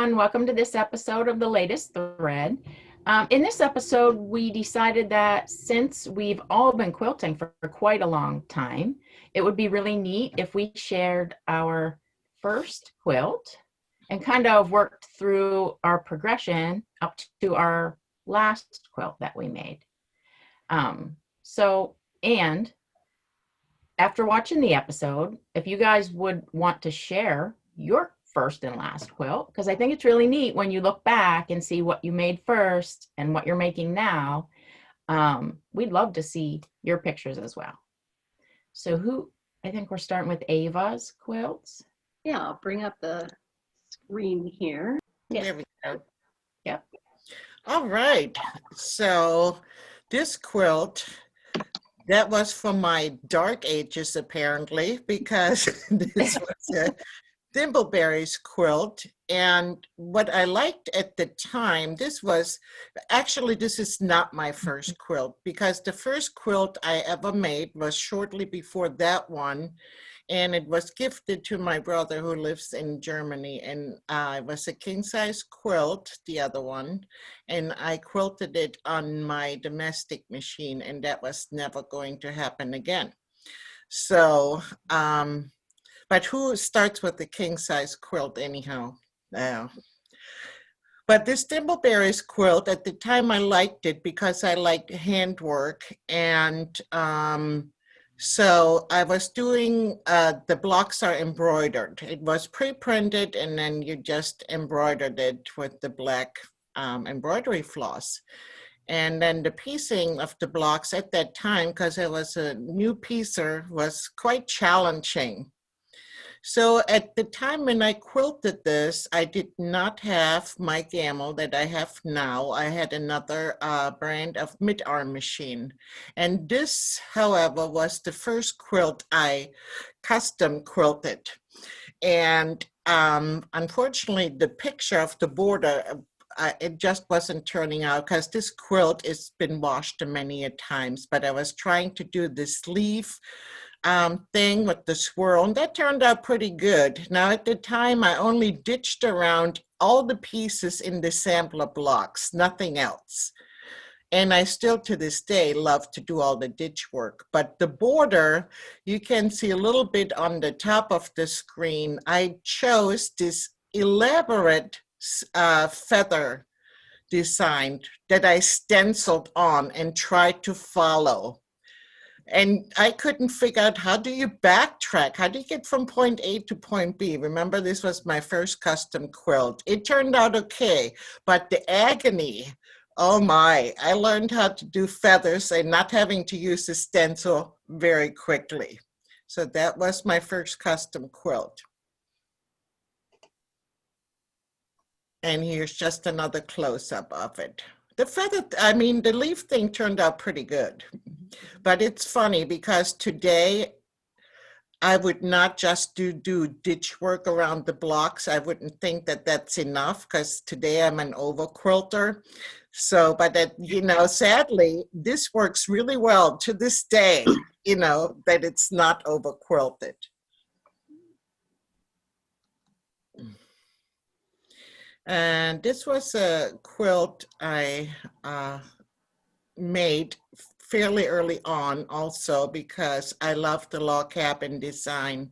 everyone. Welcome to this episode of The Latest Thread. In this episode, we decided that since we've all been quilting for quite a long time, it would be really neat if we shared our first quilt and kind of worked through our progression up to our last quilt that we made. And after watching the episode, if you guys would want to share your first and last quilt, because I think it's really neat when you look back and see what you made first and what you're making now. We'd love to see your pictures as well. So I think we're starting with Ava's quilts. Yeah, I'll bring up the screen here. Yeah. There we go. Yep. All right. So this quilt, that was from my dark ages, apparently, because this was a Thimbleberries quilt. And what I liked at the time, this is not my first quilt, because the first quilt I ever made was shortly before that one. And it was gifted to my brother who lives in Germany. And it was a king-size quilt, the other one. And I quilted it on my domestic machine, and that was never going to happen again. So, but who starts with the king-size quilt anyhow? But this Thimbleberries quilt, at the time I liked it because I liked handwork. And so I was doing, the blocks are embroidered. It was pre-printed, and then you just embroidered it with the black embroidery floss. And then the piecing of the blocks at that time, because I was a new piecer, was quite challenging. So at the time when I quilted this, I did not have my Gammill that I have now. I had another brand of mid-arm machine. And this, however, was the first quilt I custom quilted. And unfortunately, the picture of the border, it just wasn't turning out, because this quilt has been washed many a times, but I was trying to do the sleeve thing with the swirl, and that turned out pretty good. Now at the time, I only ditched around all the pieces in the sampler blocks, nothing else. And I still to this day love to do all the ditch work. But the border, you can see a little bit on the top of the screen. I chose this elaborate feather design that I stenciled on and tried to follow. And I couldn't figure out, how do you backtrack? How do you get from point A to point B? Remember, this was my first custom quilt. It turned out okay, but the agony, oh my, I learned how to do feathers and not having to use a stencil very quickly. So that was my first custom quilt. And here's just another close-up of it. The leaf thing turned out pretty good. But it's funny because today I would not just do ditch work around the blocks. I wouldn't think that that's enough, because today I'm an over quilter. So, but sadly, this works really well to this day, that it's not over quilted. And this was a quilt I made fairly early on also, because I loved the log cabin design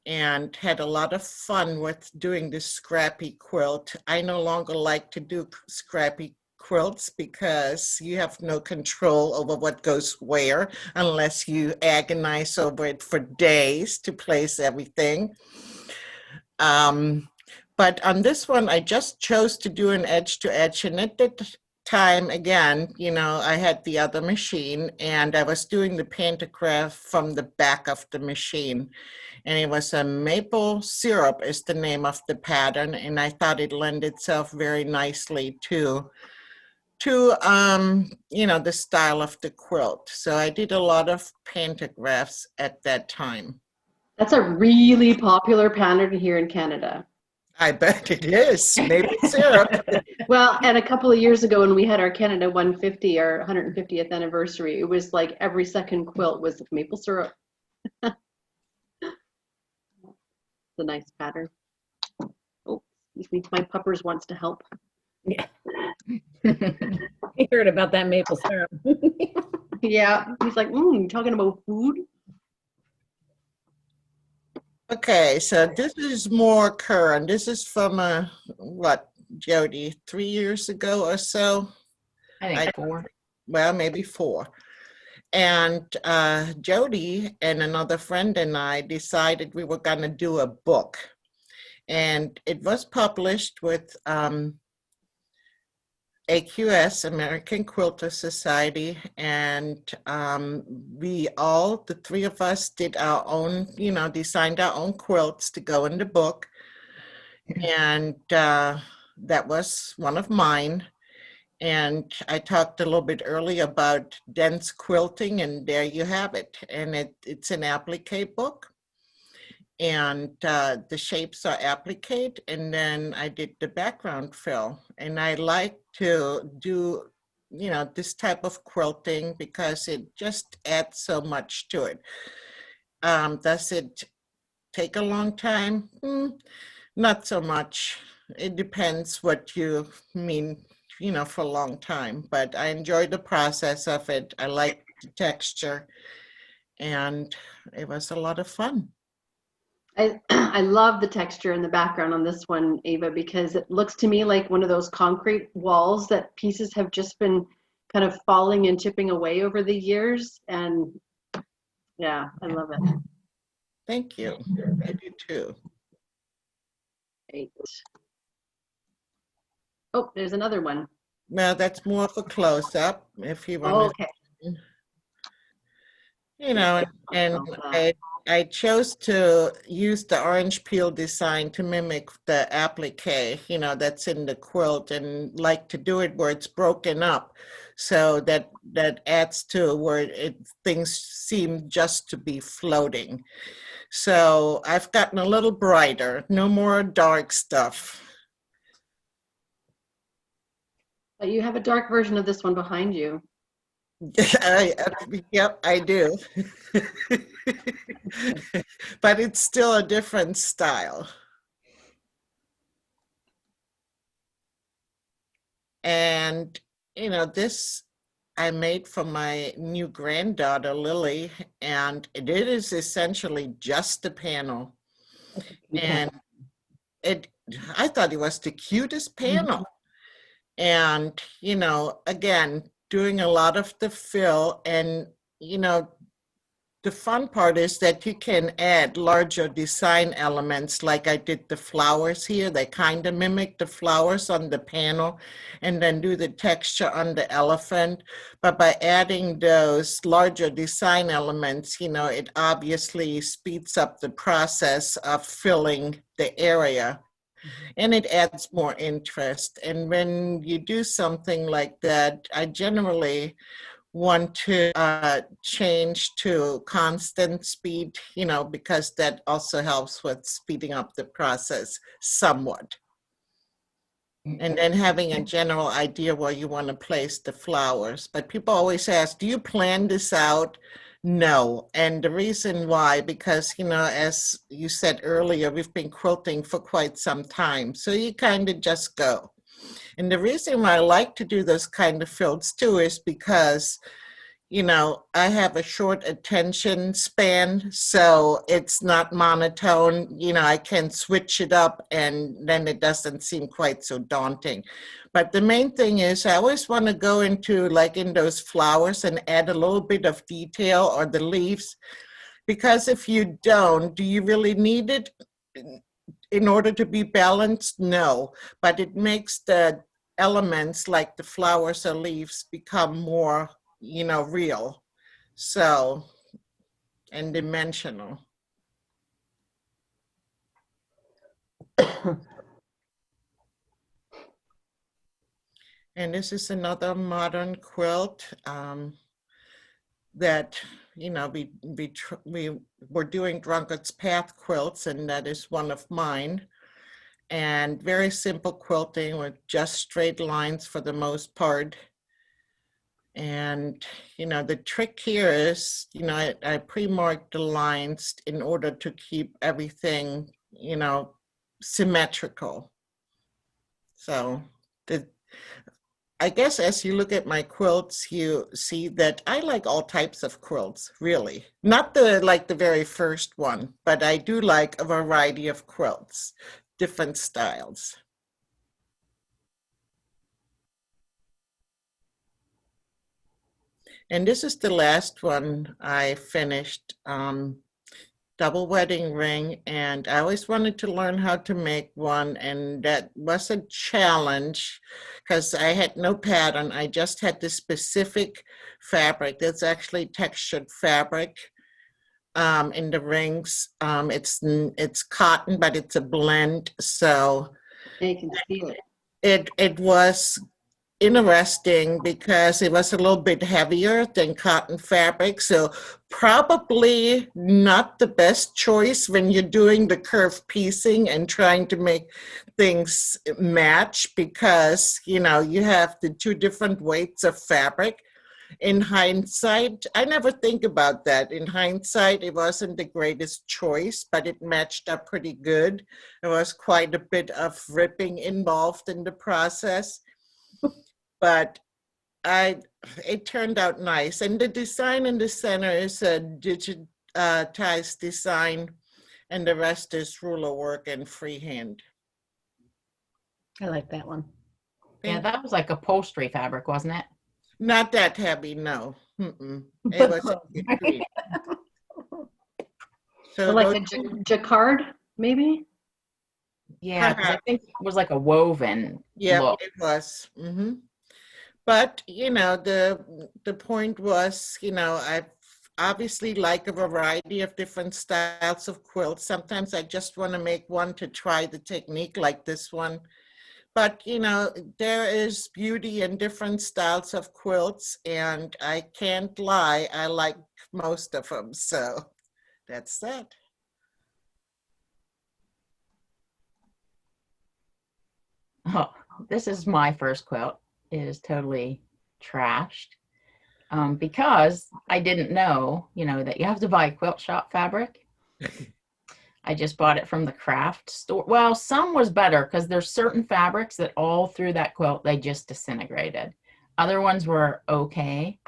and had a lot of fun with doing this scrappy quilt. I no longer like to do scrappy quilts because you have no control over what goes where unless you agonize over it for days to place everything. But on this one, I just chose to do an edge to edge, and at the time, again, I had the other machine, and I was doing the pantograph from the back of the machine, and it was a maple syrup is the name of the pattern, and I thought it lent itself very nicely to the style of the quilt. So I did a lot of pantographs at that time. That's a really popular pattern here in Canada. I bet it is. Maple syrup. Well, and a couple of years ago when we had our Canada 150, our 150th anniversary, it was like every second quilt was maple syrup. It's a nice pattern. Oh, Which means my puppers wants to help. Yeah. I heard about that maple syrup. Yeah, he's like, you talking about food? Okay, so this is more current. This is from what, Jody, 3 years ago or so? I think 4. Well, maybe 4. And Jody and another friend and I decided we were going to do a book. And it was published with AQS, American Quilter Society, and we all, the 3 of us, did our own, designed our own quilts to go in the book. And that was one of mine. And I talked a little bit earlier about dense quilting, and there you have it. And it's an applique book. And the shapes are applique, and then I did the background fill. And I like to do, this type of quilting because it just adds so much to it. Does it take a long time? Not so much. It depends what you mean, for a long time. But I enjoy the process of it. I like the texture, and it was a lot of fun. I love the texture in the background on this one, Ava, because it looks to me like one of those concrete walls that pieces have just been kind of falling and chipping away over the years. And yeah, I love it. Thank you. I do too. Great. Oh, there's another one. Well, that's more of a close-up if you Oh, want okay. to, and I chose to use the orange peel design to mimic the applique, that's in the quilt, and like to do it where it's broken up, so that adds to where things seem just to be floating. So I've gotten a little brighter, no more dark stuff. You have a dark version of this one behind you. Yep, I do. But it's still a different style. And, this I made for my new granddaughter, Lily, and it is essentially just a panel. And I thought it was the cutest panel. And, again, doing a lot of the fill, and, the fun part is that you can add larger design elements, like I did the flowers here. They kind of mimic the flowers on the panel, and then do the texture on the elephant. But by adding those larger design elements, it obviously speeds up the process of filling the area. And it adds more interest. And when you do something like that, I generally want to change to constant speed, because that also helps with speeding up the process somewhat. And then having a general idea where you want to place the flowers. But people always ask, do you plan this out? No. And the reason why, because, as you said earlier, we've been quilting for quite some time. So you kind of just go. And the reason why I like to do those kind of fills too is because, I have a short attention span, so it's not monotone. I can switch it up, and then it doesn't seem quite so daunting. But the main thing is I always want to go into, like in those flowers, and add a little bit of detail, or the leaves, because if you don't, do you really need it in order to be balanced? No, but it makes the elements like the flowers or leaves become more real, so, and dimensional. And this is another modern quilt that, we were doing Drunkard's Path quilts, and that is one of mine. And very simple quilting with just straight lines for the most part. And, the trick here is, I pre-marked the lines in order to keep everything, symmetrical. So the, I guess as you look at my quilts, you see that I like all types of quilts, really. Not the very first one, but I do like a variety of quilts, different styles. And this is the last one I finished, double wedding ring, and I always wanted to learn how to make one, and that was a challenge because I had no pattern. I just had this specific fabric that's actually textured fabric in the rings. It's cotton, but it's a blend, so You can feel it. it was interesting because it was a little bit heavier than cotton fabric. So probably not the best choice when you're doing the curved piecing and trying to make things match because, you know, you have the two different weights of fabric. In hindsight, I never think about that. In hindsight, it wasn't the greatest choice, but it matched up pretty good. There was quite a bit of ripping involved in the process, but it turned out nice. And the design in the center is a digitized design, and the rest is ruler work and freehand. I like that one. Yeah, that was like upholstery fabric, wasn't it? Not that heavy, no. Mm-mm. It was in between. So So like those a jacquard, maybe? Yeah, because I think it was like a woven yeah, look. it was. But you know, the point was, you know, I obviously like a variety of different styles of quilts. Sometimes I just want to make one to try the technique like this one. But you know, there is beauty in different styles of quilts, and I can't lie, I like most of them. So that's that. Oh, this is my first quilt. It is totally trashed because I didn't know, you know, that you have to buy quilt shop fabric. I just bought it from the craft store. Well, some was better because there's certain fabrics that all through that quilt, they just disintegrated. Other ones were okay.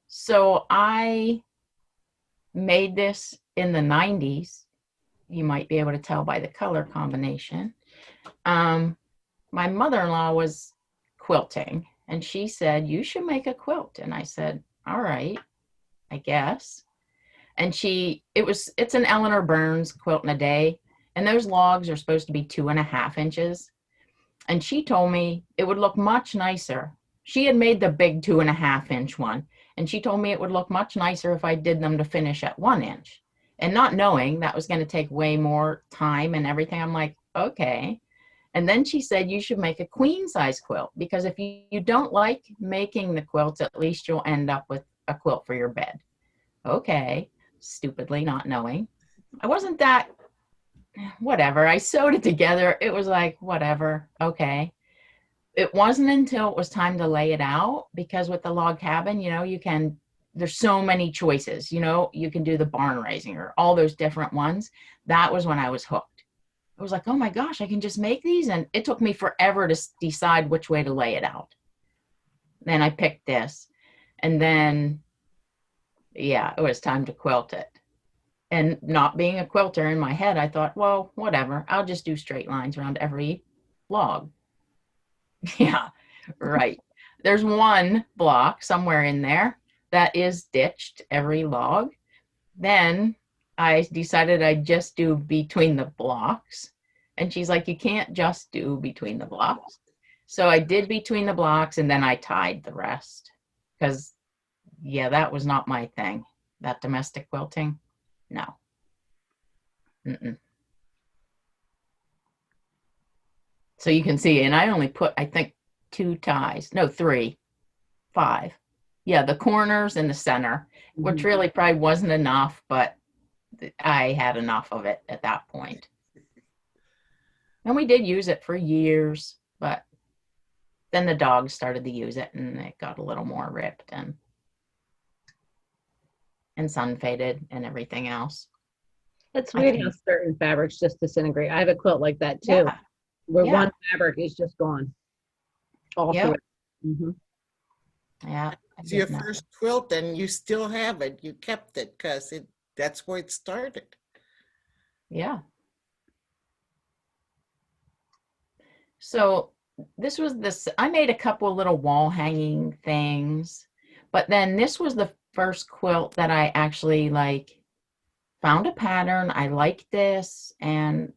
So I made this in the 90s. You might be able to tell by the color combination. My mother-in-law was quilting and she said, you should make a quilt. And I said, all right, I guess. And it's an Eleanor Burns quilt in a day. And those logs are supposed to be 2.5 inches. And she told me it would look much nicer. She had made the big 2.5 inch one. And she told me it would look much nicer if I did them to finish at 1 inch. And not knowing that was going to take way more time and everything, I'm like, okay. And then she said, you should make a queen size quilt because if you don't like making the quilts, at least you'll end up with a quilt for your bed. Okay. Stupidly not knowing. I wasn't that, whatever. I sewed it together. It was like, whatever. Okay. It wasn't until it was time to lay it out because with the log cabin, you know, there's so many choices, you know, you can do the barn raising or all those different ones. That was when I was hooked. I was like, oh my gosh, I can just make these. And it took me forever to decide which way to lay it out. Then I picked this. And then, yeah, it was time to quilt it. And not being a quilter in my head, I thought, well, whatever. I'll just do straight lines around every log. Yeah, right. There's one block somewhere in there that is ditched every log. Then I decided I'd just do between the blocks. And she's like, you can't just do between the blocks. So I did between the blocks and then I tied the rest. Because, yeah, that was not my thing. That domestic quilting, no. Mm-mm. So you can see, and I only put, I think, 2 ties. No, 3, 5. Yeah, the corners and the center, which really probably wasn't enough, but I had enough of it at that point. And we did use it for years, but then the dogs started to use it and it got a little more ripped and sun faded and everything else. It's weird how certain fabrics just disintegrate. I have a quilt like that too. Yeah. where Yeah. one fabric is just gone. All Yep. through. Hmm. Yeah. It's your first quilt and you still have it. You kept it because that's where it started. Yeah. So this was this, I made a couple little wall hanging things, but then this was the first quilt that I actually like found a pattern. I liked this and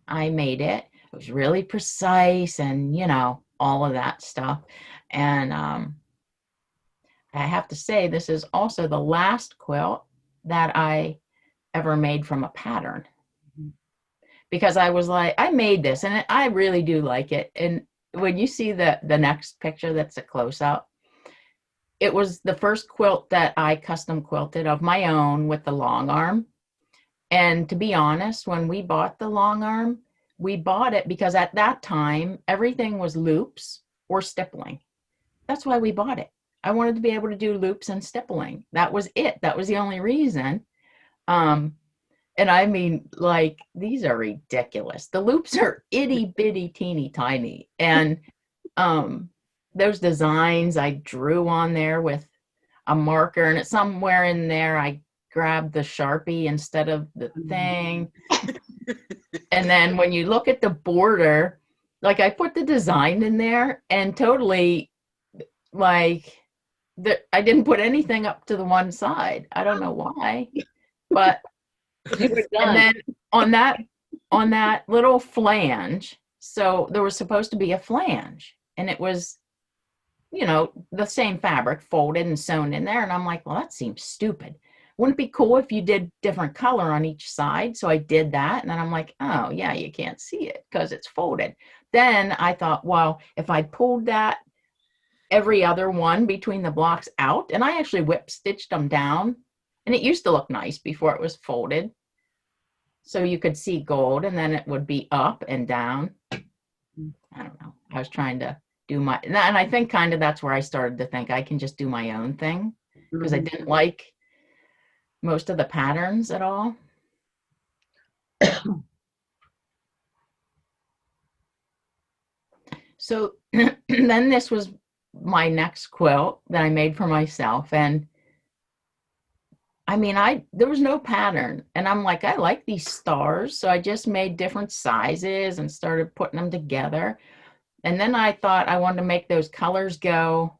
I made it. It was really precise and, you know, all of that stuff. And I have to say, this is also the last quilt that I ever made from a pattern, because I was like, I made this and I really do like it. And when you see the next picture, that's a close up, it was the first quilt that I custom quilted of my own with the long arm. And to be honest, when we bought the long arm, we bought it because at that time, everything was loops or stippling. That's why we bought it. I wanted to be able to do loops and stippling. That was it. That was the only reason. Um, and I mean, like, these are ridiculous. The loops are itty bitty teeny tiny. And those designs I drew on there with a marker, and it's somewhere in there I grabbed the Sharpie instead of the thing. And then when you look at the border, like I put the design in there and totally like I didn't put anything up to the one side. I don't know why, but You were and done. then on that little flange, so there was supposed to be a flange, and it was, you know, the same fabric folded and sewn in there. And I'm like, well, that seems stupid. Wouldn't it be cool if you did different color on each side? So I did that. And then I'm like, oh, yeah, you can't see it because it's folded. Then I thought, well, if I pulled that every other one between the blocks out, and I actually whip stitched them down, and it used to look nice before it was folded. So you could see gold, and then it would be up and down. I don't know. I was trying to do my, and I think kind of that's where I started to think I can just do my own thing, because I didn't like most of the patterns at all. So then this was my next quilt that I made for myself. And I mean, there was no pattern. And I'm like, I like these stars. So I just made different sizes and started putting them together. And then I thought I wanted to make those colors go.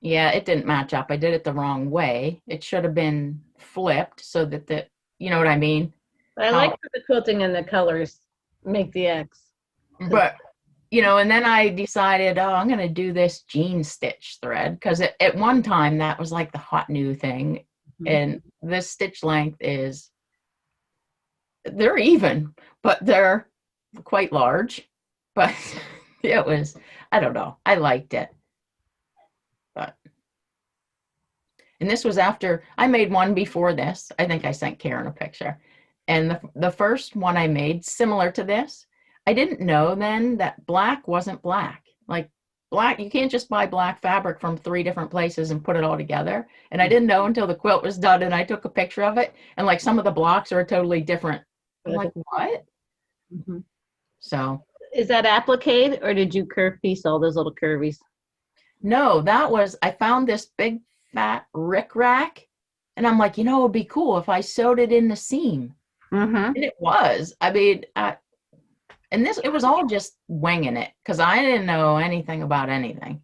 Yeah, it didn't match up. I did it the wrong way. It should have been flipped so that you know what I mean? I like how the quilting and the colors make the X. But, you know, and then I decided, oh, I'm going to do this jean stitch thread, because at one time that was like the hot new thing. And this stitch length they're even, but they're quite large. But it was, I don't know, I liked it. But, and this was after I made one before this. I think I sent Karen a picture. And the first one I made, similar to this, I didn't know then that black wasn't black. Like black, you can't just buy black fabric from 3 different places and put it all together. And I didn't know until the quilt was done and I took a picture of it. And like some of the blocks are totally different. I'm like, what? So. Is that applique, or did you curve piece all those little curvies? No, I found this big fat rickrack, and I'm like, you know, it'd be cool if I sewed it in the seam. And it was. I mean, it was all just winging it, because I didn't know anything about anything.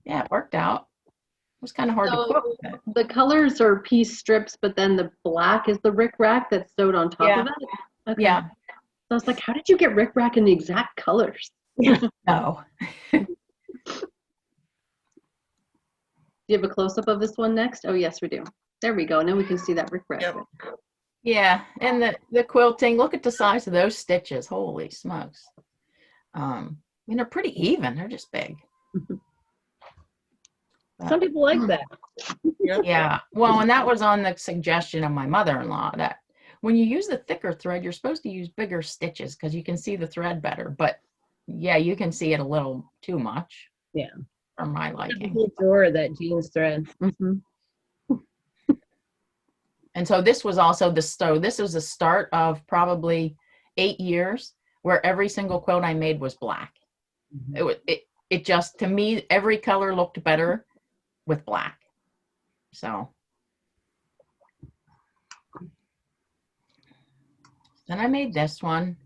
Yeah, it worked out. It was kind of hard to quilt with it. The colors are piece strips, but then the black is the rickrack that's sewed on top of it? Okay. Yeah. So I was like, how did you get rickrack in the exact colors? No. Do you have a close-up of this one next? Oh, yes, we do. There we go. Now we can see that rickrack. Yep. Yeah, and the quilting, look at the size of those stitches. Holy smokes. I mean, they're pretty even. They're just big. Some people like that. Yeah. Well, and that was on the suggestion of my mother-in-law, that when you use the thicker thread, you're supposed to use bigger stitches because you can see the thread better. But yeah, you can see it a little too much. Yeah. For my liking. People adore that jeans thread. And so this was also this was the start of probably 8 years where every single quilt I made was black. It just, to me, every color looked better with black. So then I made this one,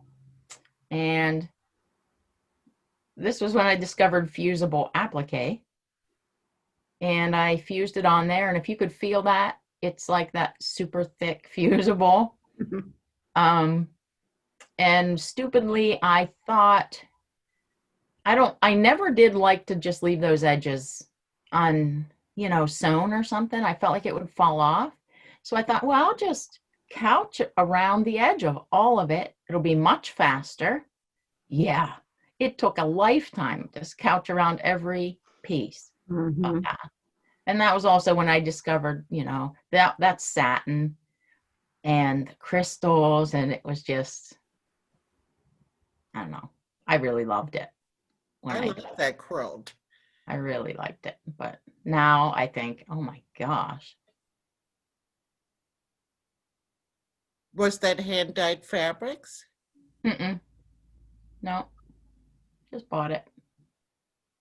and this was when I discovered fusible applique, and I fused it on there. And if you could feel that, it's like that super thick fusible. And stupidly, I thought, I never did like to just leave those edges on, sewn or something. I felt like it would fall off. So I thought, well, I'll just couch around the edge of all of it. It'll be much faster. Yeah, it took a lifetime to couch around every piece of that. And that was also when I discovered, that's satin and crystals, and it was just, I don't know. I really loved it. I love that quilt. I really liked it. But now I think, oh my gosh. Was that hand-dyed fabrics? No, just bought it.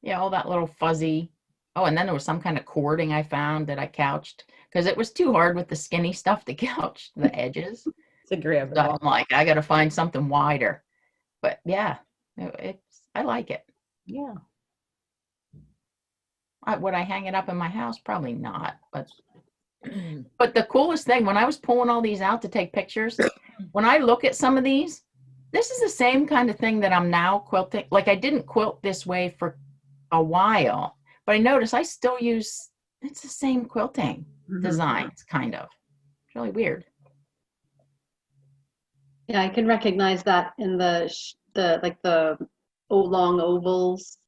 Yeah, all that little fuzzy. Oh, and then there was some kind of cording I found that I couched because it was too hard with the skinny stuff to couch the edges. It's agreeable. So I'm like, I got to find something wider. But yeah, I like it. Yeah. Would I hang it up in my house? Probably not. But the coolest thing, when I was pulling all these out to take pictures, when I look at some of these, this is the same kind of thing that I'm now quilting. Like, I didn't quilt this way for a while, but I notice I still use, it's the same quilting designs, kind of. It's really weird. Yeah, I can recognize that in the long ovals.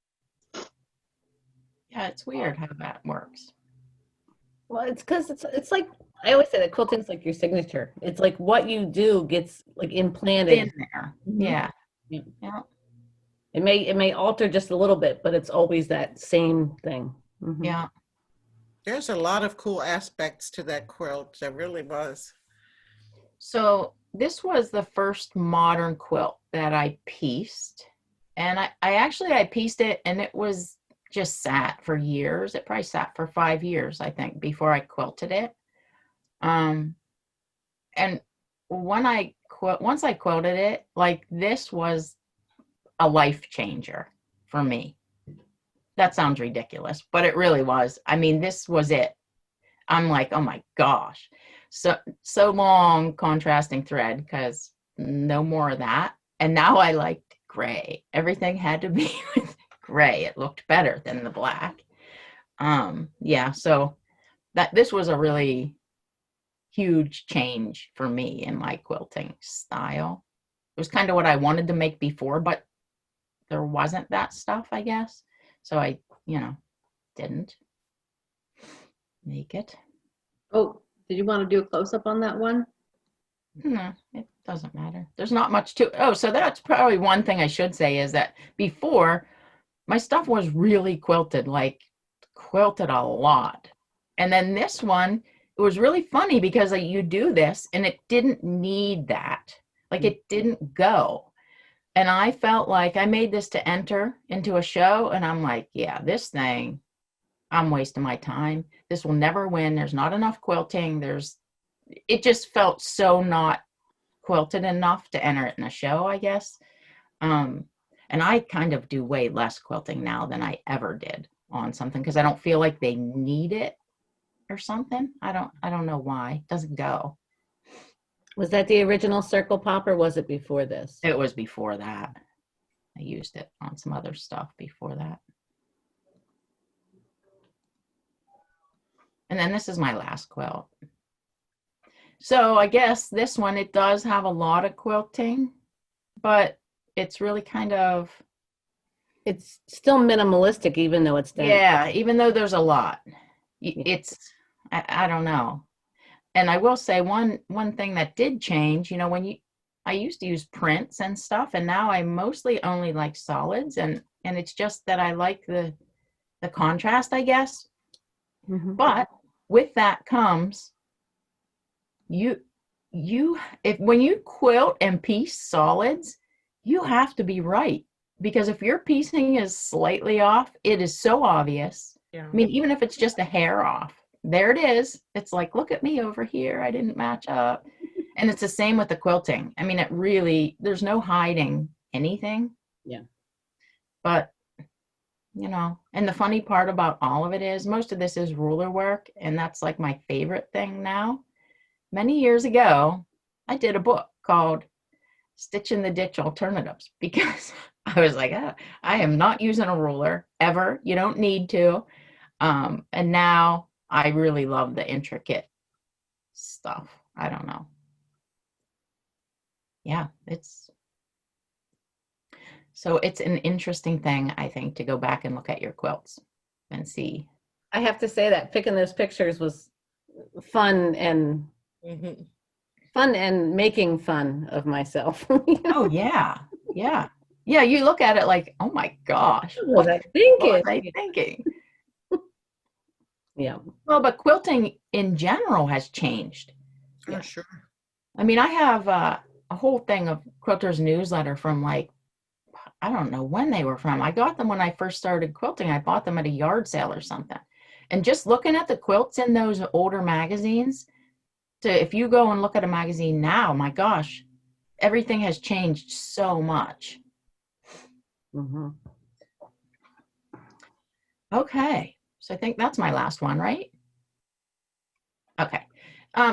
Yeah, it's weird how that works. Well, it's because it's like, I always say that quilting's like your signature. It's like what you do gets like implanted in there. Yeah. Yeah. It may alter just a little bit, but it's always that same thing. Yeah. There's a lot of cool aspects to that quilt. There really was. So this was the first modern quilt that I pieced. And I pieced it, and it was just sat for years. It probably sat for 5 years, I think, before I quilted it. And once I quilted it, like, this was a life changer for me. That sounds ridiculous, but it really was. I mean, this was it. I'm like, oh my gosh. So long contrasting thread, because no more of that. And now I liked gray. Everything had to be with gray. It looked better than the black. Yeah, so this was a really huge change for me in my quilting style. It was kind of what I wanted to make before, but there wasn't that stuff, I guess. So I, didn't make it. Oh, did you want to do a close-up on that one? No, it doesn't matter. There's not much to, so that's probably one thing I should say, is that before, my stuff was really quilted, like quilted a lot. And then this one, it was really funny because you do this and it didn't need that. Like, it didn't go. And I felt like I made this to enter into a show, and I'm like, yeah, this thing, I'm wasting my time. This will never win. There's not enough quilting. It just felt so not quilted enough to enter it in a show, I guess. And I kind of do way less quilting now than I ever did on something, because I don't feel like they need it or something. I don't know why. It doesn't go. Was that the original circle pop, or was it before this? It was before that. I used it on some other stuff before that. And then this is my last quilt. So I guess this one, it does have a lot of quilting, but it's really kind of, it's still minimalistic, even though it's done. Yeah, even though there's a lot. It's, I don't know. And I will say one thing that did change, I used to use prints and stuff, and now I mostly only like solids, and it's just that I like the contrast, I guess. But with that comes, when you quilt and piece solids, you have to be right, because if your piecing is slightly off, it is so obvious. Yeah. I mean, even if it's just a hair off, there it is. It's like, look at me over here. I didn't match up. And it's the same with the quilting. I mean, it really, there's no hiding anything. Yeah. But, you know, and the funny part about all of it is most of this is ruler work. And that's like my favorite thing now. Many years ago, I did a book called Stitch in the Ditch Alternatives, because I was like, oh, I am not using a ruler ever. You don't need to. And now I really love the intricate stuff. I don't know. Yeah, it's an interesting thing, I think, to go back and look at your quilts and see. I have to say that picking those pictures was fun and Mhm. fun and making fun of myself. Oh yeah, yeah, yeah. You look at it like, oh my gosh, What was I what was I thinking? thinking? Yeah. Well, but quilting in general has changed. Oh, sure. I mean, I have a whole thing of Quilters newsletter from like, I don't know when they were from. I got them when I first started quilting. I bought them at a yard sale or something. And just looking at the quilts in those older magazines, if you go and look at a magazine now, my gosh, everything has changed so much. Mm-hmm. Okay, so I think that's my last one, right? Okay.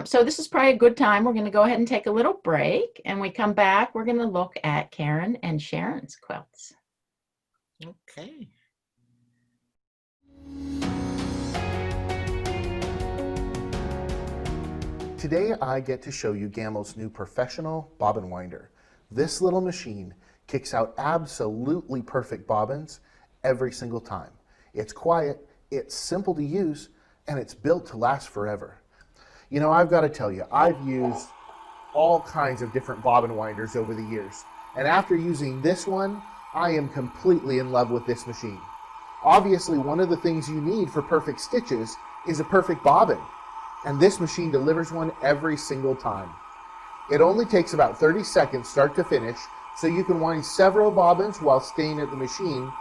So this is probably a good time. We're going to go ahead and take a little break, and we come back. We're going to look at Karen and Sharon's quilts. Okay. Today I get to show you Gammill's new professional bobbin winder. This little machine kicks out absolutely perfect bobbins every single time. It's quiet, it's simple to use, and it's built to last forever. You know, I've got to tell you, I've used all kinds of different bobbin winders over the years, and after using this one, I am completely in love with this machine. Obviously, one of the things you need for perfect stitches is a perfect bobbin, and this machine delivers one every single time. It only takes about 30 seconds start to finish, so you can wind several bobbins while staying at the machine,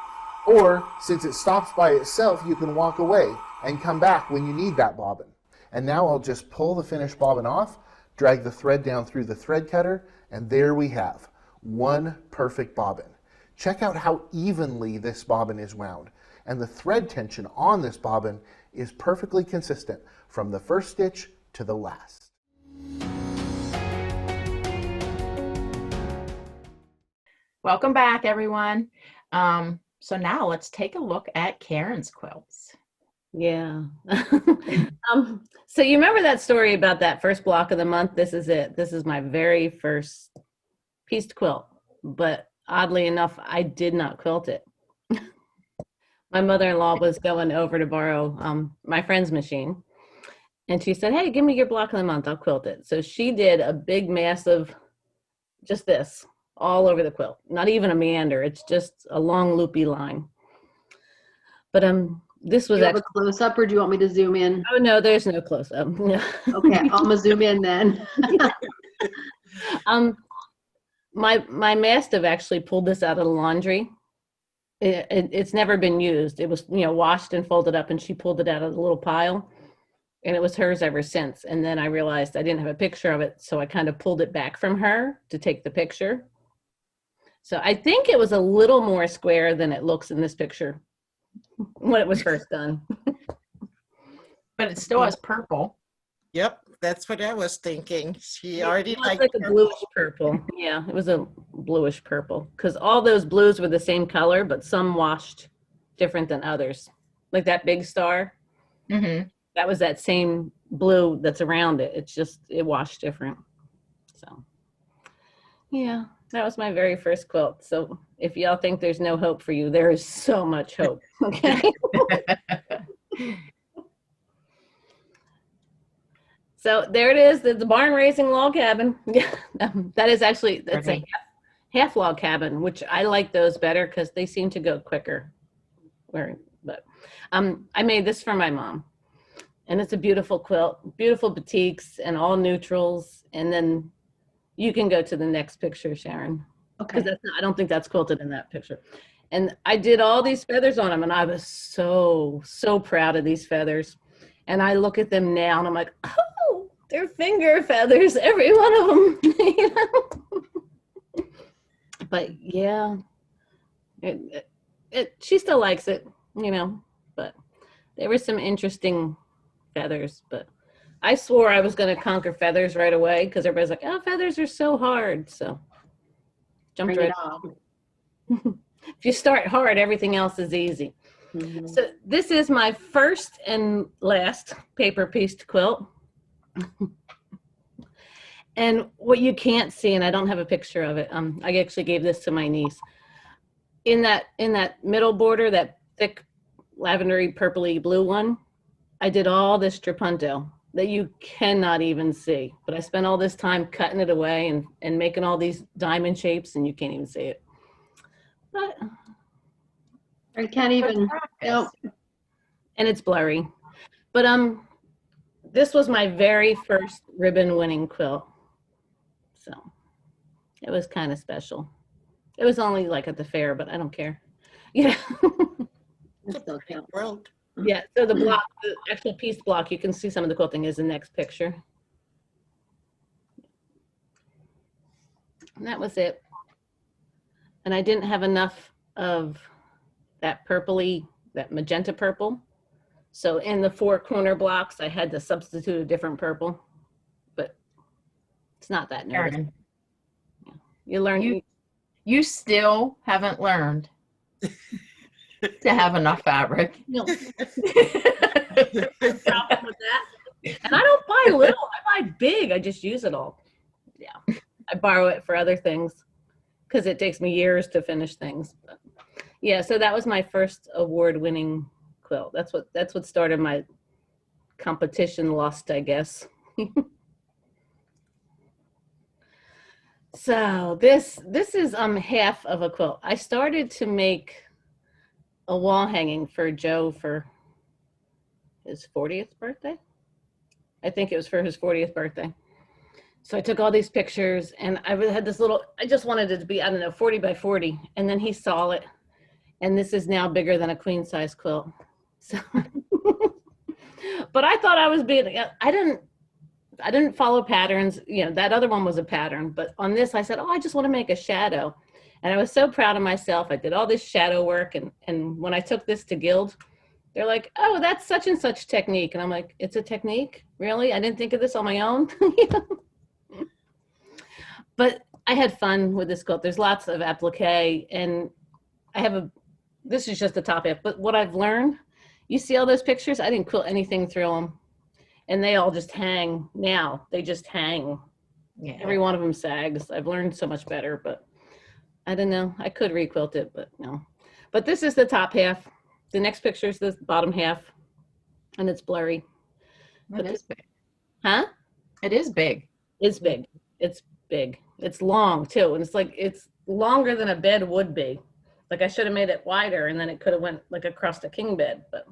or since it stops by itself, you can walk away and come back when you need that bobbin. And now I'll just pull the finished bobbin off, drag the thread down through the thread cutter, and there we have one perfect bobbin. Check out how evenly this bobbin is wound, and the thread tension on this bobbin is perfectly consistent from the first stitch to the last. Welcome back, everyone. So now let's take a look at Karen's quilts. Yeah. So you remember that story about that first block of the month? This is it. This is my very first pieced quilt. But oddly enough, I did not quilt it. My mother-in-law was going over to borrow my friend's machine. And she said, hey, give me your block of the month. I'll quilt it. So she did a big, massive, just this, all over the quilt. Not even a meander. It's just a long, loopy line. But this Do was you have a actually, close up or do you want me to zoom in? oh no, there's no close up. Okay, I'm gonna zoom in then. My mastiff actually pulled this out of the laundry. It's never been used. It was, washed and folded up, and she pulled it out of the little pile, and it was hers ever since. And then I realized I didn't have a picture of it, so I kind of pulled it back from her to take the picture. So I think it was a little more square than it looks in this picture when it was first done. But it still has purple. Yep, that's what I was thinking. She It already was liked like a purple. bluish purple. Yeah, it was a bluish purple because all those blues were the same color, but some washed different than others. Like that big star, Mm-hmm. that was that same blue that's around it. It's just, it washed different. So, yeah, that was my very first quilt. So if y'all think there's no hope for you, there is so much hope. Okay. So there it is, the barn raising log cabin. Yeah, that is actually, that's a Pretty. half log cabin, which I like those better because they seem to go quicker. But I made this for my mom, and it's a beautiful quilt, beautiful batiks and all neutrals. And then you can go to the next picture, Sharon. Okay. because I don't think that's quilted in that picture. And I did all these feathers on them, and I was so, so proud of these feathers. And I look at them now, and I'm like, oh, they're finger feathers, every one of them. You know? But yeah, she still likes it, you know. But there were some interesting feathers. But I swore I was going to conquer feathers right away because everybody's like, oh, feathers are so hard. So jumped Bring right. it on. If you start hard, everything else is easy. Mhm. So this is my first and last paper pieced quilt. And what you can't see, and I don't have a picture of it, I actually gave this to my niece. In that middle border, that thick lavendery purpley blue one, I did all this trapunto that you cannot even see. But I spent all this time cutting it away and making all these diamond shapes, and you can't even see it. But I can't even. No. and it's blurry. But this was my very first ribbon winning quilt. So it was kind of special. It was only like at the fair, but I don't care. Yeah. It still counts. World. Yeah. So the block, the actual piece block, you can see some of the quilting is the next picture. And that was it. And I didn't have enough of that purpley, that magenta purple. So in the 4 corner blocks, I had to substitute a different purple, but it's not that noticeable. Erin, You learn. you still haven't learned to have enough fabric. No. Problem with that. And I don't buy little, I buy big. I just use it all. Yeah. I borrow it for other things because it takes me years to finish things. But yeah, so that was my first award-winning quilt. That's what started my competition lust, I guess. So this is half of a quilt. I started to make a wall hanging for Joe for his 40th birthday. I think it was for his 40th birthday. So I took all these pictures and I had this little, I just wanted it to be, I don't know, 40 by 40. And then he saw it. And this is now bigger than a queen size quilt. So, but I thought I was being, I didn't follow patterns. You know, that other one was a pattern. But on this, I said, oh, I just want to make a shadow. And I was so proud of myself. I did all this shadow work. And when I took this to Guild, they're like, oh, that's such and such technique. And I'm like, it's a technique? Really? I didn't think of this on my own. But I had fun with this quilt. There's lots of applique. And I have this is just the top half. But what I've learned, you see all those pictures? I didn't quilt anything through them. And they all just hang now. They just hang. Yeah. Every one of them sags. I've learned so much better, but I don't know. I could requilt it, but no. But this is the top half. The next picture is the bottom half, and it's blurry. It is big. Huh? It is big. It's big. It's big. It's long too, and it's longer than a bed would be. Like I should have made it wider, and then it could have went like across the king bed, but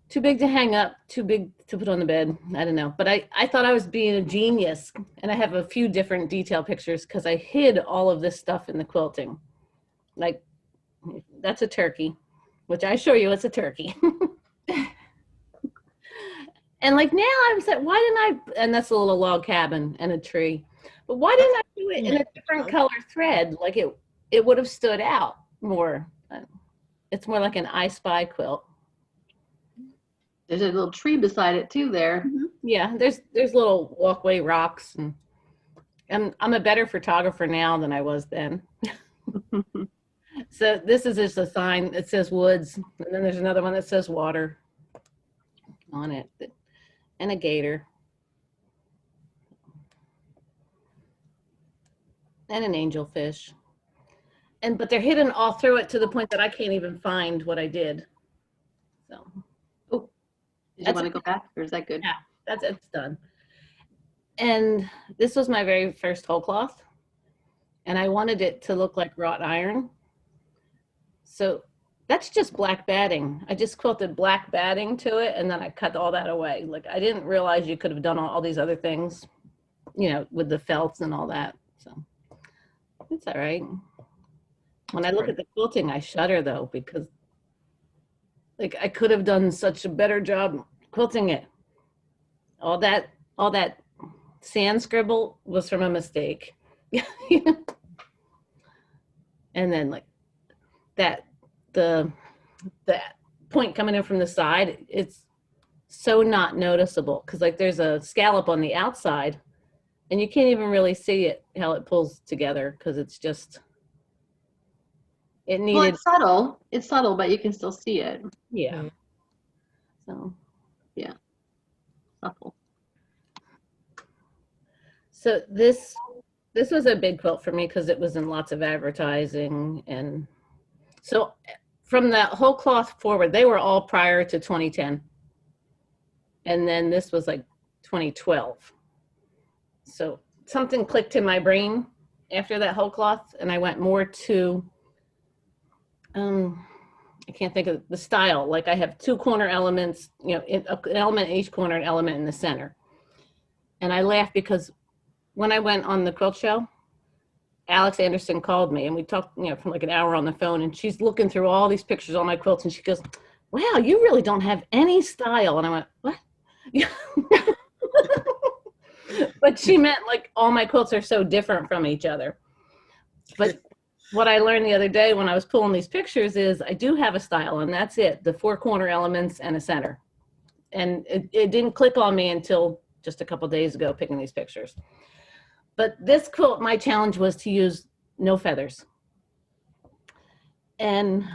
too big to hang up, too big to put on the bed. I don't know. But I thought I was being a genius. And I have a few different detail pictures because I hid all of this stuff in the quilting. Like, that's a turkey, which I show you it's a turkey. And like now I'm saying, why didn't I, and that's a little log cabin and a tree. But why didn't I do it in a different color thread? Like it would have stood out more. It's more like an I Spy quilt. There's a little tree beside it too there. Yeah, there's little walkway rocks, and I'm a better photographer now than I was then. So this is just a sign that says woods, and then there's another one that says water on it, and a gator, and an angelfish. But they're hidden all through it to the point that I can't even find what I did. So. Did you want to go back, or is that good? Yeah, it's done. And this was my very first whole cloth, and I wanted it to look like wrought iron. So that's just black batting. I just quilted black batting to it, and then I cut all that away. Like I didn't realize you could have done all these other things, you know, with the felts and all that. So It's all right. When I look at the quilting, I shudder though, because like I could have done such a better job quilting it. All that sand scribble was from a mistake. And then like that that point coming in from the side, it's so not noticeable because like there's a scallop on the outside and you can't even really see it how it pulls together because it's just it Well, needed it's subtle, but you can still see it. yeah. So Subtle. so this was a big quilt for me because it was in lots of advertising. And so from that whole cloth forward, they were all prior to 2010. And then this was like 2012. So something clicked in my brain after that whole cloth, and I went more to, I can't think of the style. Like I have two corner elements, you know, an element in each corner, an element in the center. And I laughed because when I went on the quilt show, Alex Anderson called me and we talked, you know, for like an hour on the phone, and she's looking through all these pictures on my quilts and she goes, wow, you really don't have any style. And I went, what? But she meant like all my quilts are so different from each other. But what I learned the other day when I was pulling these pictures is I do have a style, and that's it, the four corner elements and a center. And it didn't click on me until just a couple days ago picking these pictures. But this quilt, my challenge was to use no feathers. And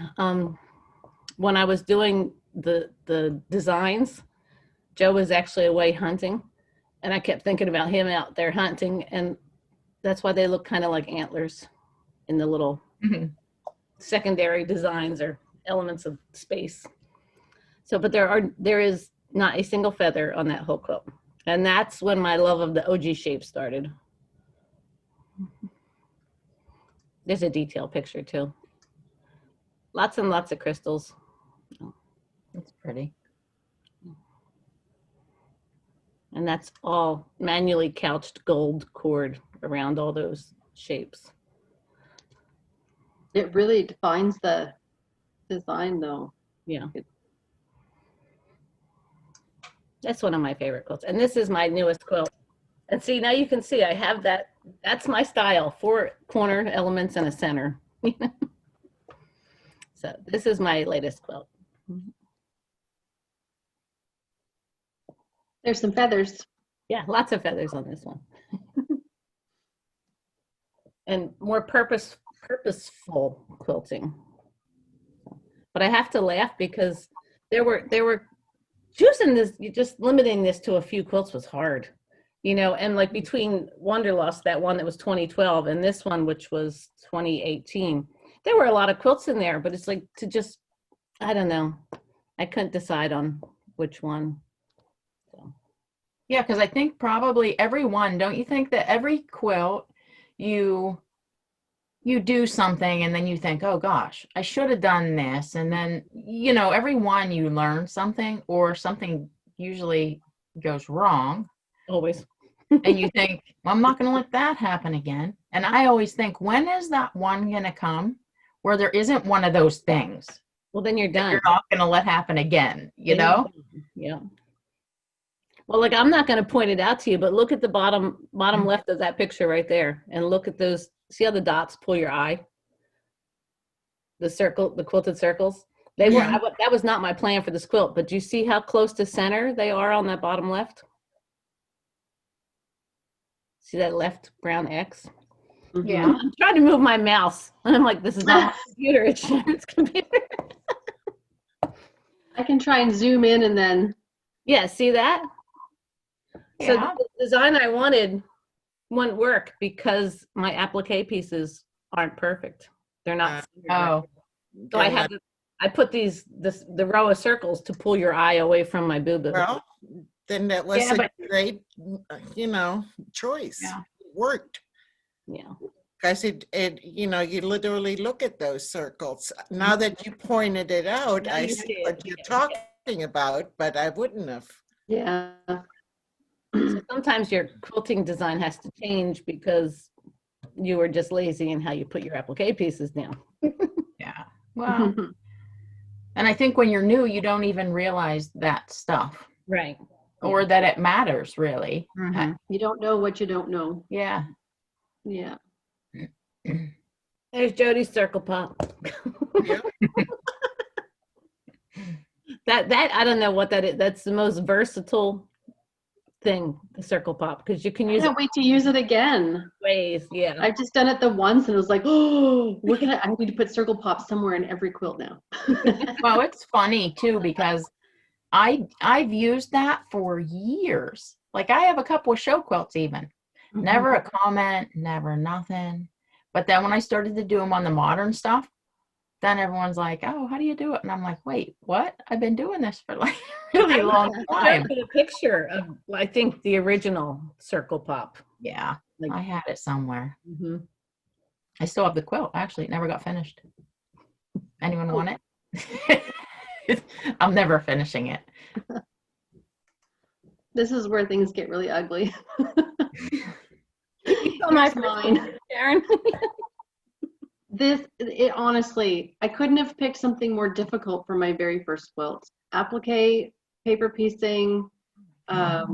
when I was doing the designs, Joe was actually away hunting, and I kept thinking about him out there hunting, and that's why they look kind of like antlers in the little secondary designs or elements of space. So, but there is not a single feather on that whole quilt. And that's when my love of the OG shape started. There's a detail picture too. Lots and lots of crystals. That's pretty. And that's all manually couched gold cord around all those shapes. It really defines the design though. Yeah. That's one of my favorite quilts. And this is my newest quilt. And see, now you can see I have that. That's my style, four corner elements and a center. So this is my latest quilt. There's some feathers. Yeah, lots of feathers on this one. And more purposeful quilting. But I have to laugh because there were choosing this, just limiting this to a few quilts was hard, you know, and like between Wanderlust, that one that was 2012, and this one, which was 2018, there were a lot of quilts in there, but it's like to just, I don't know. I couldn't decide on which one. So. Yeah, because I think probably every one, don't you think that every quilt you do something and then you think, oh gosh, I should have done this. And then, you know, every one you learn something or something usually goes wrong. Always. And you think, well, I'm not going to let that happen again. And I always think, when is that one going to come where there isn't one of those things? Well, then you're done. You're not going to let happen again, you know? Yeah. Well, like I'm not going to point it out to you, but look at the bottom left of that picture right there, and look at those. See how the dots pull your eye? The circle, the quilted circles. They were. That was not my plan for this quilt, but do you see how close to center they are on that bottom left? See that left brown X? Yeah. I'm trying to move my mouse, and I'm like, this is not my computer. It's computer. I can try and zoom in and then. Yeah, see that? So Yeah. the design I wanted wouldn't work because my applique pieces aren't perfect. They're not. Oh, So I put the row of circles to pull your eye away from my boo-boo. Well, then that was Yeah, a great, choice. Yeah. It worked. Yeah. Because you literally look at those circles. Now that you pointed it out, Now I you see see what it. you're Yeah. talking about, but I wouldn't have. Yeah. So sometimes your quilting design has to change because you were just lazy in how you put your applique pieces down. Yeah. Well, and I think when you're new, you don't even realize that stuff Right. or that it matters really. You don't know what you don't know. Yeah. Yeah. There's Jody's circle pop. Yeah. That I don't know what that is. That's the most versatile thing, the circle pop, because you can I use it can't wait to use it again. ways. Yeah. I've just done it the once and it was like, oh, I need to put circle pop somewhere in every quilt now. Well, it's funny too because I've used that for years. Like I have a couple of show quilts even. Never a comment, never nothing. But then when I started to do them on the modern stuff, then everyone's like, "Oh, how do you do it?" And I'm like, "Wait, what? I've been doing this for like a really long I time." showed you a picture of, I think, the original circle pop. Yeah, Like- I had it somewhere. Mhm. I still have the quilt. Actually, it never got finished. Anyone want it? I'm never finishing it. This is where things get really ugly. My Here's mine. Sharon. It honestly, I couldn't have picked something more difficult for my very first quilt. Applique, paper piecing, a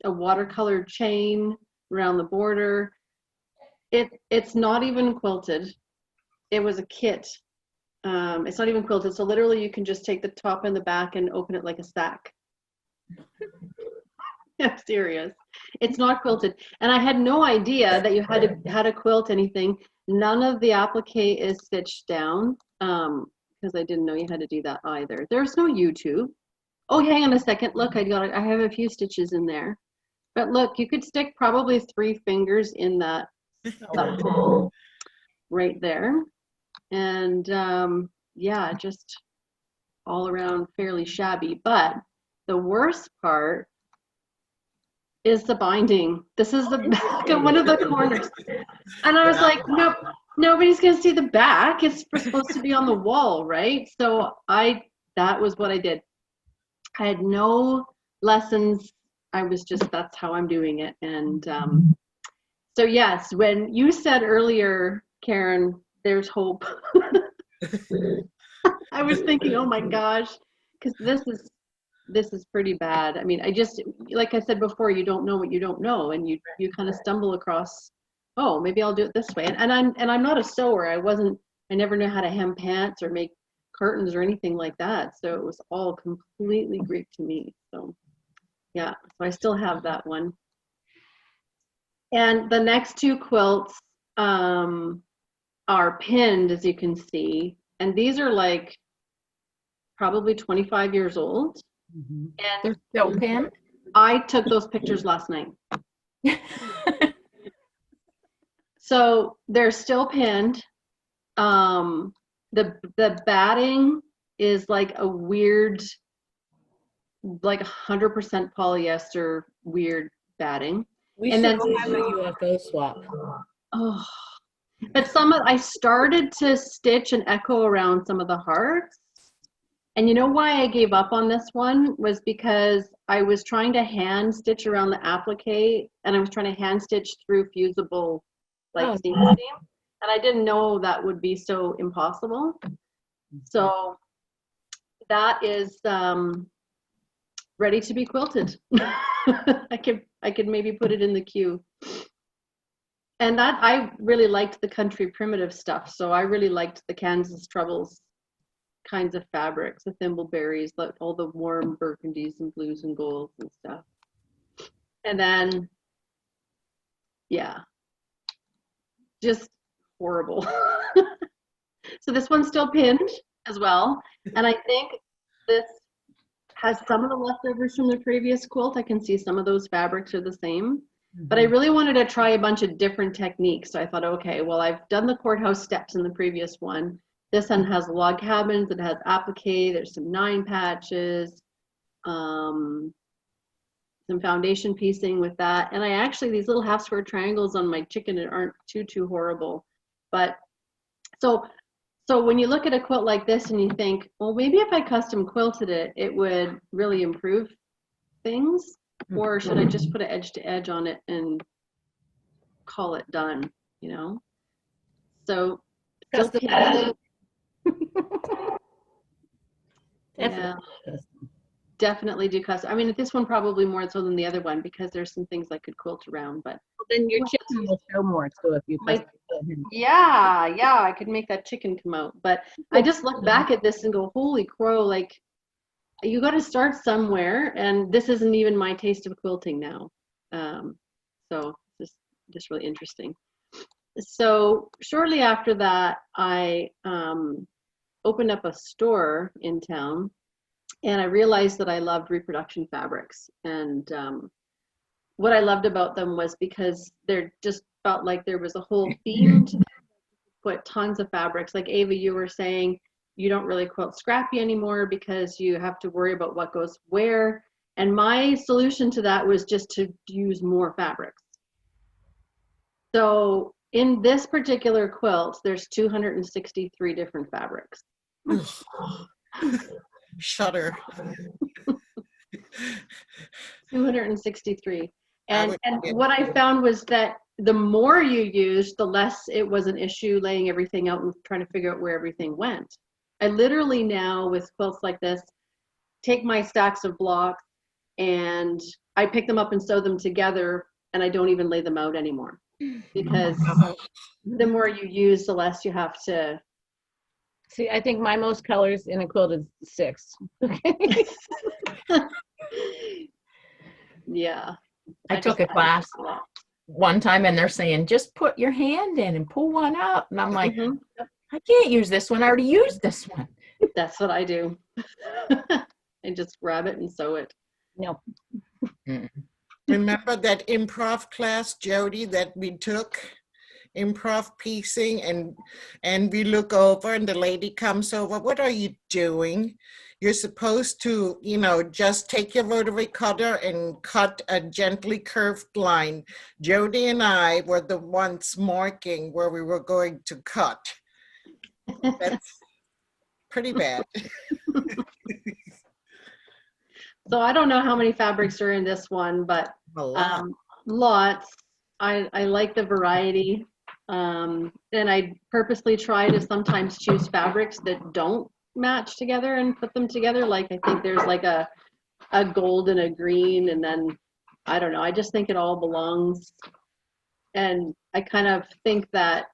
watercolor chain around the border. It's not even quilted. It was a kit. It's not even quilted. So literally you can just take the top and the back and open it like a sack. I'm serious. It's not quilted. And I had no idea that you had to quilt anything. None of the applique is stitched down because I didn't know you had to do that either. There's no YouTube. Oh, hang on a second. Look, I have a few stitches in there. But look, you could stick probably 3 fingers in that hole right there. And yeah, just all around fairly shabby. But the worst part is the binding. This is the back of one of the corners. And I was like, nope, nobody's gonna see the back. It's supposed to be on the wall, right? So that was what I did. I had no lessons. I was just, that's how I'm doing it. And so yes, when you said earlier, Karen, there's hope. I was thinking, oh my gosh, because this is pretty bad. I mean, I just, like I said before, you don't know what you don't know, and you kind of stumble across, oh, maybe I'll do it this way. And I'm not a sewer. I never knew how to hem pants or make curtains or anything like that. So it was all completely Greek to me. So yeah, so I still have that one. And the next 2 quilts are pinned, as you can see, and these are like probably 25 years old. Mhm. And They're still pinned. I took those pictures last night. So they're still pinned. The batting is like a weird, like 100% polyester weird batting. We And should then- have a UFO swap. Oh, but I started to stitch and echo around some of the hearts. And you know why I gave up on this one was because I was trying to hand stitch around the applique, and I was trying to hand stitch through fusible like seam. And I didn't know that would be so impossible. So that is ready to be quilted. I could maybe put it in the queue. And that, I really liked the country primitive stuff. So I really liked the Kansas Troubles kinds of fabrics, the thimbleberries, like all the warm burgundies and blues and golds and stuff. And then, yeah, just horrible. So this one's still pinned as well. And I think this has some of the leftovers from the previous quilt. I can see some of those fabrics are the same. But I really wanted to try a bunch of different techniques. So I thought, okay, well, I've done the courthouse steps in the previous one. This one has log cabins, it has applique, there's some 9 patches, some foundation piecing with that. And I actually, these little half square triangles on my chicken aren't too horrible. But so when you look at a quilt like this and you think, well, maybe if I custom quilted it, it would really improve things. Or should I just put an edge to edge on it and call it done? you know. So still Custom. pieces. Yeah, Definitely. definitely do custom. I mean, this one probably more so than the other one because there's some things I could quilt around, but Then your chicken will show more too if you My- custom fit him. yeah, I could make that chicken come out. But I just look back at this and go, holy crow, like you got to start somewhere, and this isn't even my taste of quilting now. So just really interesting. So shortly after that, I opened up a store in town, and I realized that I loved reproduction fabrics. And what I loved about them was because there just felt like there was a whole theme to them. Put tons of fabrics. Like Ava, you were saying, you don't really quilt scrappy anymore because you have to worry about what goes where. And my solution to that was just to use more fabrics. So in this particular quilt, there's 263 different fabrics. Shudder. 263. And what I found was that the more you used, the less it was an issue laying everything out and trying to figure out where everything went. I literally now, with quilts like this, take my stacks of blocks and I pick them up and sew them together, and I don't even lay them out anymore. Because the more you use, the less you have to. See, I think my most colors in a quilt is 6. Yeah. I took a class one time and they're saying, just put your hand in and pull one up. And I'm like, I can't use this one. I already used this one. That's what I do. And just grab it and sew it. No. Remember that improv class, Jody, that we took? Improv piecing, and we look over and the lady comes over. What are you doing? You're supposed to, just take your rotary cutter and cut a gently curved line. Jody and I were the ones marking where we were going to cut. That's pretty bad. So I don't know how many fabrics are in this one, but A lot. lots. I like the variety. And I purposely try to sometimes choose fabrics that don't match together and put them together. Like I think there's like a gold and a green, and then I don't know. I just think it all belongs. And I kind of think that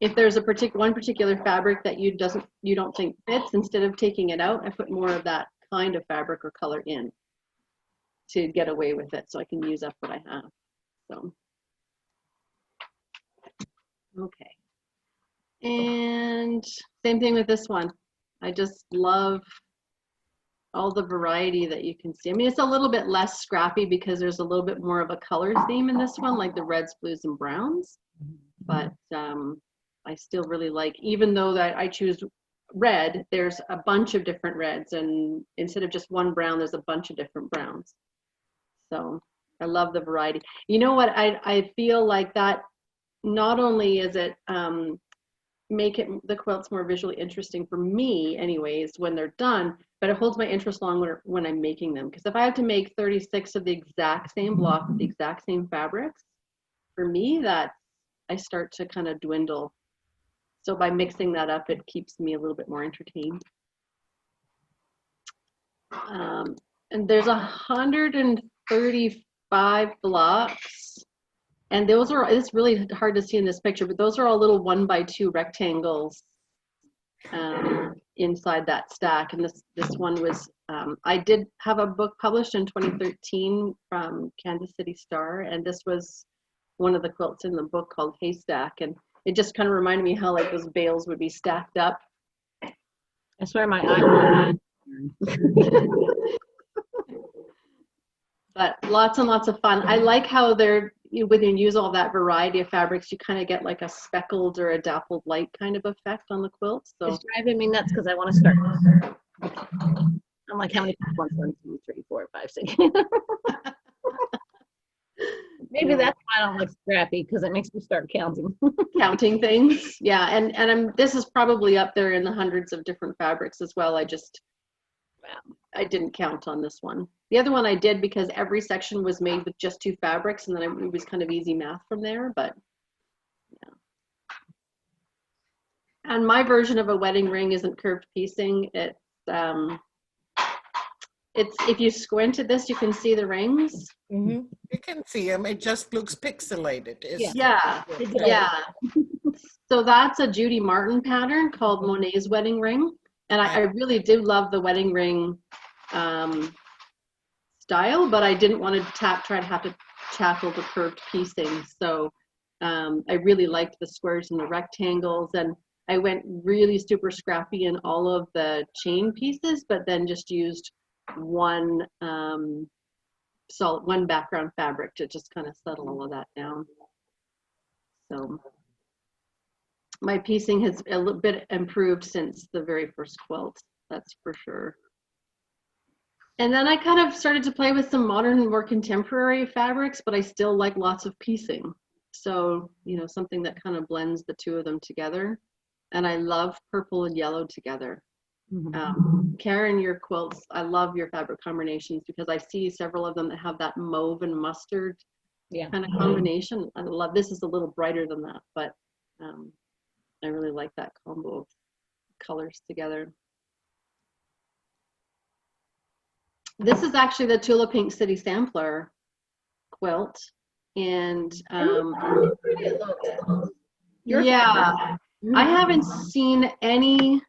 if there's one particular fabric that you don't think fits, instead of taking it out, I put more of that kind of fabric or color in to get away with it, so I can use up what I have. So okay, and same thing with this one. I just love all the variety that you can see. I mean, it's a little bit less scrappy because there's a little bit more of a color theme in this one, like the reds, blues, and browns. But I still really like, even though that I choose red, there's a bunch of different reds, and instead of just one brown, there's a bunch of different browns. So I love the variety. You know what? I feel like that not only is it make the quilts more visually interesting for me anyways when they're done, but it holds my interest longer when I'm making them. Because if I have to make 36 of the exact same block with the exact same fabrics, for me that I start to kind of dwindle. So by mixing that up, it keeps me a little bit more entertained. And there's 135 blocks. And those are, it's really hard to see in this picture, but those are all little 1x2 rectangles inside that stack. And this one was, I did have a book published in 2013 from Kansas City Star, and this was one of the quilts in the book called Haystack. And it just kind of reminded me how like those bales would be stacked up. I swear my eye. But lots and lots of fun. I like how when you use all that variety of fabrics, you kind of get like a speckled or a dappled light kind of effect on the quilt. So It's driving me nuts because I want to start. I'm like, how many ones? 1, 2, 3, 4, 5, 6. Maybe that's why I don't like scrappy, because it makes me start counting. Counting things. Yeah, and this is probably up there in the hundreds of different fabrics as well. I didn't count on this one. The other one I did because every section was made with just 2 fabrics, and then it was kind of easy math from there. But yeah, And my version of a wedding ring isn't curved piecing. It's if you squint at this, you can see the rings. You can see them. It just looks pixelated. Yeah, yeah. So that's a Judy Martin pattern called Monet's wedding ring. And I really do love the wedding ring style, but I didn't want to try to have to tackle the curved piecing. So I really liked the squares and the rectangles, and I went really super scrappy in all of the chain pieces, but then just used one background fabric to just kind of settle all of that down. So my piecing has a little bit improved since the very first quilt, that's for sure. And then I kind of started to play with some modern, more contemporary fabrics, but I still like lots of piecing. So, you know, something that kind of blends the two of them together. And I love purple and yellow together. Karen, your quilts, I love your fabric combinations because I see several of them that have that mauve and mustard kind of combination. I love, this is a little brighter than that, but I really like that combo of colors together. This is actually the Tula Pink City Sampler quilt. And yeah, I haven't seen any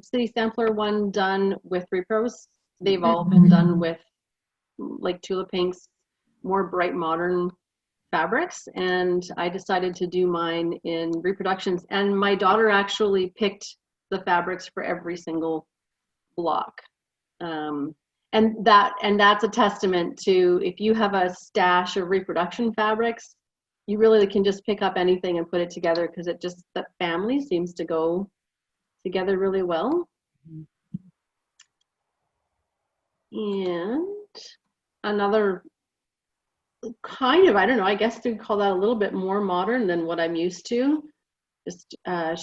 City Sampler one done with repros. They've all been done with like Tula Pink's more bright modern fabrics, and I decided to do mine in reproductions, and my daughter actually picked the fabrics for every single block. And that's a testament to, if you have a stash of reproduction fabrics, you really can just pick up anything and put it together, because it just, that family seems to go together really well. And another kind of, I don't know, I guess to call that a little bit more modern than what I'm used to, just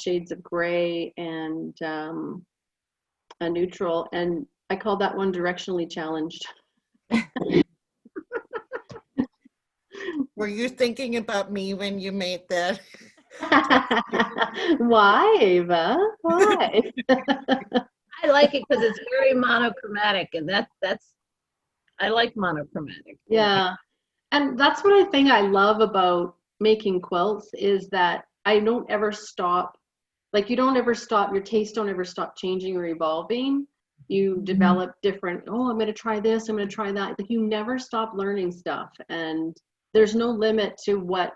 shades of gray and a neutral, and I call that one directionally challenged. Were you thinking about me when you made that? Why, Ava? Why? I like it because it's very monochromatic, and that's I like monochromatic. Yeah, and that's what I think I love about making quilts, is that I don't ever stop. Like, you don't ever stop, your tastes don't ever stop changing or evolving. You develop different, oh, I'm going to try this, I'm going to try that. Like, you never stop learning stuff, and there's no limit to what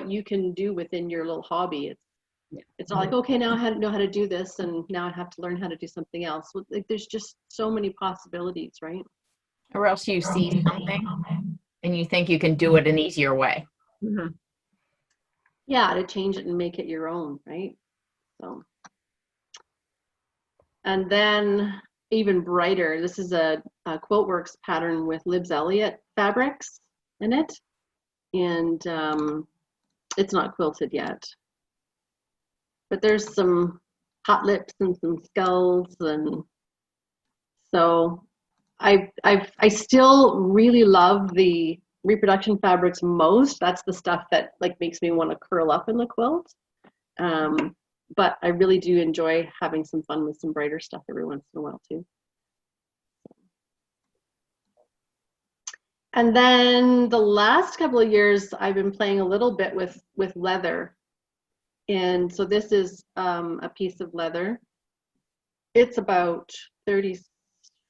you can do within your little hobby. It's not like, okay, now I know how to do this, and now I have to learn how to do something else. Like, there's just so many possibilities, right? Or else you see something and you think you can do it an easier way. Yeah, to change it and make it your own, right? So, and then even brighter, this is a Quiltworks pattern with Libs Elliott fabrics in it, and it's not quilted yet, but there's some hot lips and some skulls, and so I still really love the reproduction fabrics most. That's the stuff that like makes me want to curl up in the quilt. But I really do enjoy having some fun with some brighter stuff every once in a while too. And then the last couple of years, I've been playing a little bit with leather. And so this is a piece of leather. It's about 30,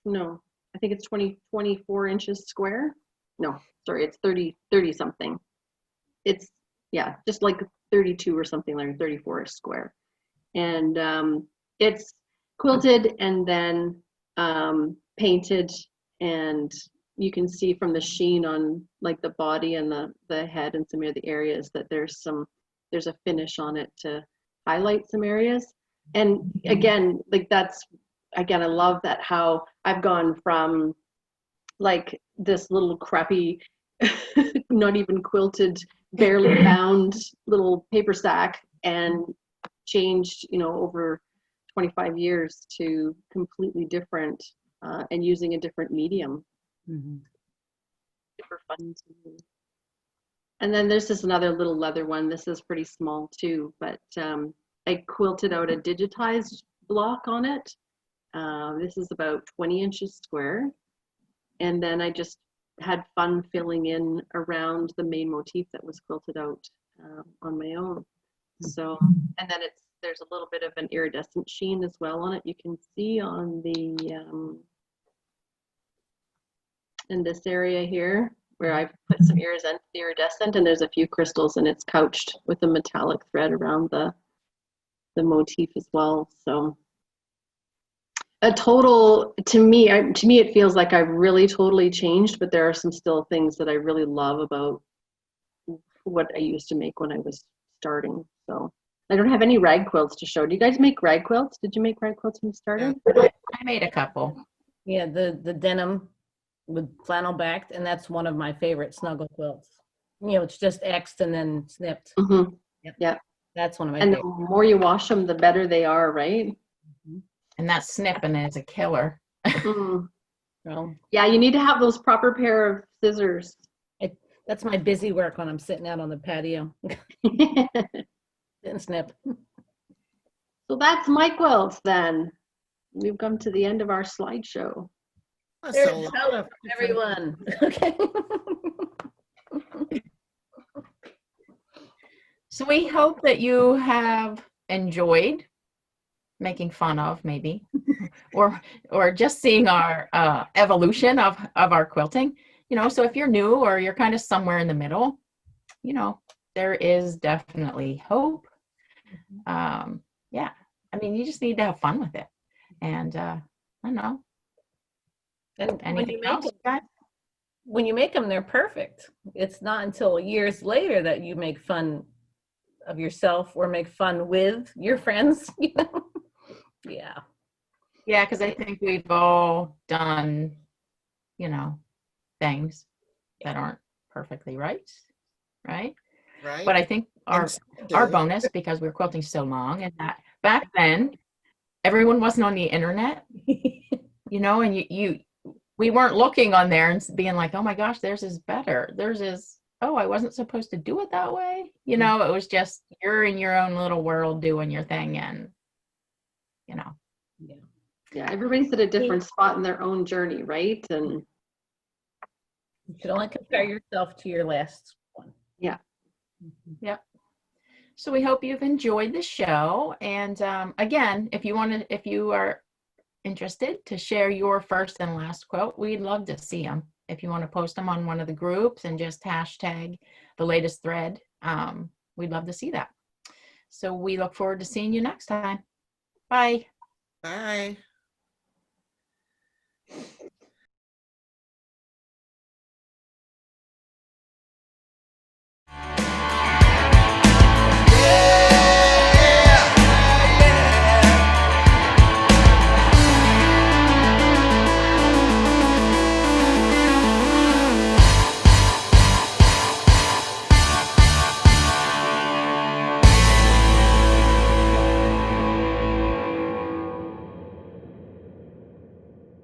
no, I think it's 24 inches square. No, sorry, it's 30 something. It's, yeah, just like 32 or something, like 34 square. And it's quilted and then painted, and you can see from the sheen on like the body and the head and some of the areas that there's a finish on it to highlight some areas. And again, like I love that, how I've gone from like this little crappy, not even quilted, barely bound little paper sack, and changed, you know, over 25 years to completely different and using a different medium. Super fun to do. And then there's just another little leather one. This is pretty small too, but I quilted out a digitized block on it. This is about 20 inches square. And then I just had fun filling in around the main motif that was quilted out on my own. So, and then there's a little bit of an iridescent sheen as well on it. You can see on the, in this area here, where I've put some iridescent, and there's a few crystals, and it's couched with a metallic thread around the motif as well. So a total, to me it feels like I've really totally changed, but there are some still things that I really love about what I used to make when I was starting. So I don't have any rag quilts to show. Do you guys make rag quilts? Did you make rag quilts when you started? I made a couple. Yeah, the denim with flannel backed, and that's one of my favorite snuggle quilts. You know, it's just X'd and then snipped. Mm-hmm. Yep. Yeah. That's one of my And the favorites. more you wash them, the better they are, right? And that snipping is a killer. Mm. Well, Yeah, you need to have those proper pair of scissors. that's my busy work when I'm sitting out on the patio. And snip. So that's my quilts then. We've come to the end of our slideshow. That's There's a lot color of for everyone. Okay. So we hope that you have enjoyed making fun of, maybe, or just seeing our evolution of our quilting. You know, so if you're new or you're kind of somewhere in the middle, you know, there is definitely hope. Yeah, I mean, you just need to have fun with it. And I don't know. And Anything else, guys? when you make them, they're perfect. It's not until years later that you make fun of yourself or make fun with your friends, you know? Yeah. Yeah, because I think we've all done, you know, things that aren't perfectly right. right. But I think And our some do. bonus, because we were quilting so long, and that back then everyone wasn't on the internet, you know, and we weren't looking on there and being like, oh my gosh, theirs is better. Theirs is, oh, I wasn't supposed to do it that way. You know, it was just you're in your own little world doing your thing, and you know. Yeah, everybody's at a different spot in their own journey, right? And You should only compare yourself to your last one. yeah. Yep. So we hope you've enjoyed the show. And again, if you are interested to share your first and last quote, we'd love to see them. If you want to post them on one of the groups and just hashtag the latest thread, we'd love to see that. So we look forward to seeing you next time. Bye. Bye.